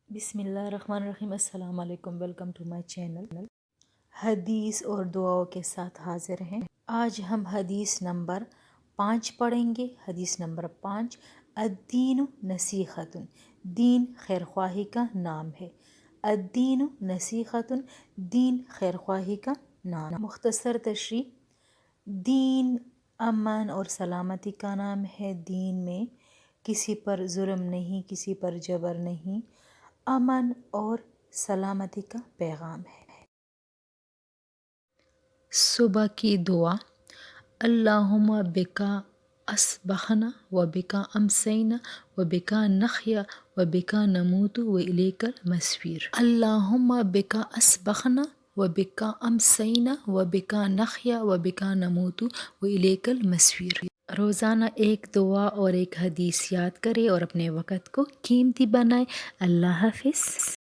بسم اللہ الرحمن الرحیم۔ السلام علیکم، ویلکم ٹو مائی چینل۔ حدیث اور دعاؤں کے ساتھ حاضر ہیں۔ آج ہم حدیث نمبر 5 پڑھیں گے۔ حدیث نمبر 5، الدین نصیحت، دین خیر خواہی کا نام ہے۔ الدین نصیحت، دین خیر خواہی کا نام۔ مختصر تشریح: دین امن اور سلامتی کا نام ہے۔ دین میں کسی پر ظلم نہیں، کسی پر جبر نہیں، امن اور سلامتی کا پیغام ہے۔ صبح کی دعا: اللہم بکا اصبحنا و بکا امسینا و بکا نحیا و بکا نموت و الیک المصیر۔ اللہم بکا اصبحنا و بکا امسینا و بکا نحیا و بکا نموت و الیک المصیر۔ روزانہ ایک دعا اور ایک حدیث یاد کرے اور اپنے وقت کو قیمتی بنائے۔ اللہ حافظ۔